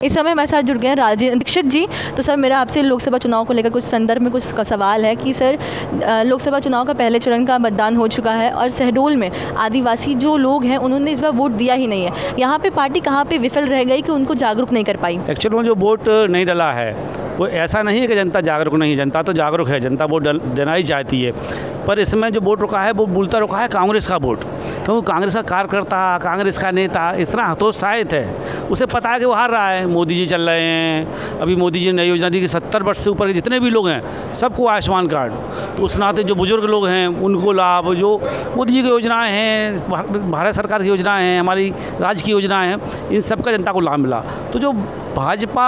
इस समय हमारे साथ जुड़ गए हैं राजेंद्र दीक्षित जी। तो सर, मेरा आपसे लोकसभा चुनाव को लेकर कुछ संदर्भ में कुछ का सवाल है कि सर, लोकसभा चुनाव का पहले चरण का मतदान हो चुका है और शहडोल में आदिवासी जो लोग हैं उन्होंने इस बार वोट दिया ही नहीं है। यहाँ पे पार्टी कहाँ पे विफल रह गई कि उनको जागरूक नहीं कर पाई? एक्चुअल में जो वोट नहीं डला है वो ऐसा नहीं है कि जनता जागरूक नहीं है, जनता तो जागरूक है, जनता वोट देना ही चाहती है। पर इसमें जो वोट रुका है वो बोलता रुका है कांग्रेस का वोट, क्योंकि कांग्रेस का कार्यकर्ता, कांग्रेस का नेता इतना हतोत्साहित है, उसे पता है कि वो हार रहा है। मोदी जी चल रहे हैं, अभी मोदी जी ने नई योजना दी कि 70 वर्ष से ऊपर के जितने भी लोग हैं सबको आयुष्मान कार्ड। तो उस नाते जो बुजुर्ग लोग हैं उनको लाभ, जो मोदी जी की योजनाएँ हैं, भारत सरकार की योजनाएँ हैं, हमारी राज्य की योजनाएँ हैं, इन सब का जनता को लाभ मिला। तो जो भाजपा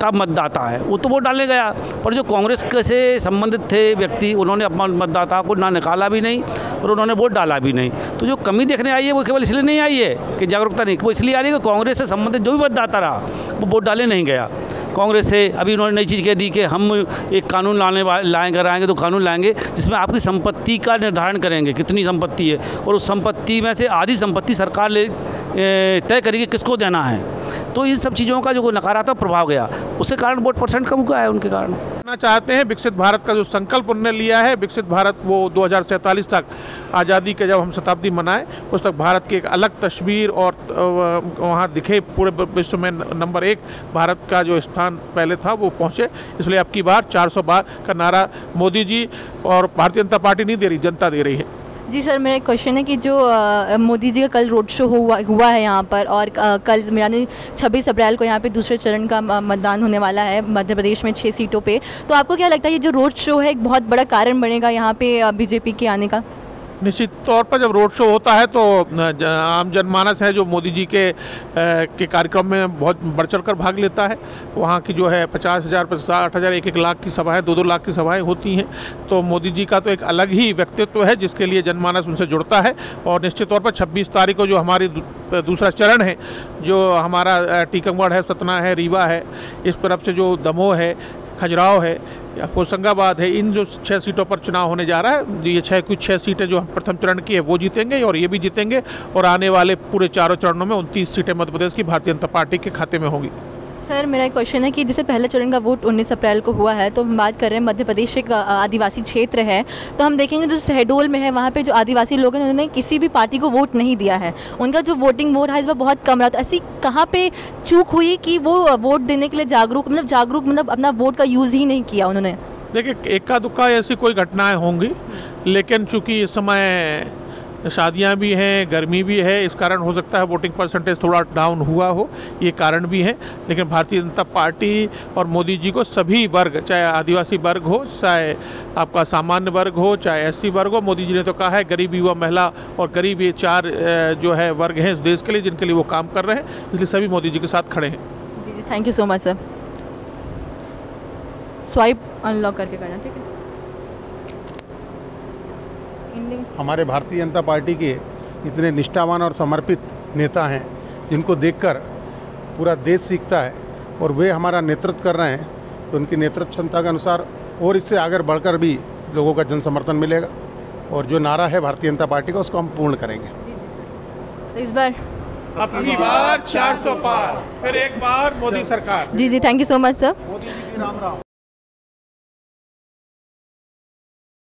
का मतदाता है वो तो वोट डालने गया, पर जो कांग्रेस से संबंधित थे व्यक्ति उन्होंने अपना मतदाता को ना निकाला भी नहीं और उन्होंने वोट डाला भी नहीं। तो जो कमी देखने आई है वो केवल इसलिए नहीं आई है कि जागरूकता नहीं, वो इसलिए आ रही है कि कांग्रेस से संबंधित जो भी मतदाता रहा वो वोट डाले नहीं गया कांग्रेस से। अभी उन्होंने नई चीज़ कह दी कि हम एक कानून लाएंगे, तो कानून लाएंगे जिसमें आपकी संपत्ति का निर्धारण करेंगे कितनी संपत्ति है, और उस संपत्ति में से आधी संपत्ति सरकार तय करेगी किसको देना है। तो इन सब चीज़ों का जो नकारात्मक प्रभाव गया, उसके कारण वोट परसेंट कम हुआ है उनके कारण। चाहते हैं विकसित भारत का जो संकल्प उन्होंने लिया है, विकसित भारत वो 2047 तक आज़ादी के जब हम शताब्दी मनाएं उस तक भारत की एक अलग तस्वीर और वहाँ दिखे पूरे विश्व में नंबर 1 भारत का जो स्थान पहले था वो पहुँचे। इसलिए अब की बार 400 बार का नारा मोदी जी और भारतीय जनता पार्टी नहीं दे रही, जनता दे रही है। जी सर, मेरा एक क्वेश्चन है कि जो मोदी जी का कल रोड शो हुआ है यहाँ पर, और कल यानी 26 अप्रैल को यहाँ पे दूसरे चरण का मतदान होने वाला है मध्य प्रदेश में 6 सीटों पे। तो आपको क्या लगता है ये जो रोड शो है एक बहुत बड़ा कारण बनेगा यहाँ पे बीजेपी के आने का? निश्चित तौर पर जब रोड शो होता है तो आम जनमानस है जो मोदी जी के कार्यक्रम में बहुत बढ़ चढ़ कर भाग लेता है। वहाँ की जो है 50,000, 60,000, 1-1 लाख की सभाएं, 2-2 लाख की सभाएं होती हैं। तो मोदी जी का तो एक अलग ही व्यक्तित्व है जिसके लिए जनमानस उनसे जुड़ता है। और निश्चित तौर पर 26 तारीख को जो हमारी दूसरा चरण है, जो हमारा टीकमगढ़ है, सतना है, रीवा है, इस तरफ से जो दमोह है, खजुराहो है या होशंगाबाद है, इन जो 6 सीटों पर चुनाव होने जा रहा है, ये 6 सीटें जो प्रथम चरण की है वो जीतेंगे और ये भी जीतेंगे। और आने वाले पूरे चारों चरणों में 29 सीटें मध्य प्रदेश की भारतीय जनता पार्टी के खाते में होंगी। सर, मेरा एक क्वेश्चन है कि जैसे पहले चरण का वोट 19 अप्रैल को हुआ है, तो हम बात कर रहे हैं मध्य प्रदेश एक आदिवासी क्षेत्र है, तो हम देखेंगे जो शहडोल में है वहाँ पे जो आदिवासी लोग हैं उन्होंने किसी भी पार्टी को वोट नहीं दिया है, उनका जो वोटिंग वो रहा इस बार बहुत कम रहा। तो ऐसी कहाँ पे चूक हुई कि वो वोट देने के लिए जागरूक मतलब अपना वोट का यूज़ ही नहीं किया उन्होंने? देखिए, इक्का दुक्का ऐसी कोई घटनाएं होंगी, लेकिन चूंकि इस समय शादियां भी हैं, गर्मी भी है, इस कारण हो सकता है वोटिंग परसेंटेज थोड़ा डाउन हुआ हो, ये कारण भी है। लेकिन भारतीय जनता पार्टी और मोदी जी को सभी वर्ग, चाहे आदिवासी वर्ग हो, चाहे आपका सामान्य वर्ग हो, चाहे SC वर्ग हो, मोदी जी ने तो कहा है गरीब, युवा, महिला और गरीब, ये 4 जो है वर्ग हैं इस देश के लिए जिनके लिए वो काम कर रहे हैं, इसलिए सभी मोदी जी के साथ खड़े हैं। जी, thank you so much sir. Swipe unlock करके करना, ठीक है। हमारे भारतीय जनता पार्टी के इतने निष्ठावान और समर्पित नेता हैं जिनको देखकर पूरा देश सीखता है और वे हमारा नेतृत्व कर रहे हैं, तो उनकी नेतृत्व क्षमता के अनुसार और इससे आगे बढ़कर भी लोगों का जन समर्थन मिलेगा। और जो नारा है भारतीय जनता पार्टी का उसको हम पूर्ण करेंगे। तो इस बार अपनी बार 400 पार, फिर एक बार मोदी सरकार। जी, thank you so much sir. Modi ji की राम राम।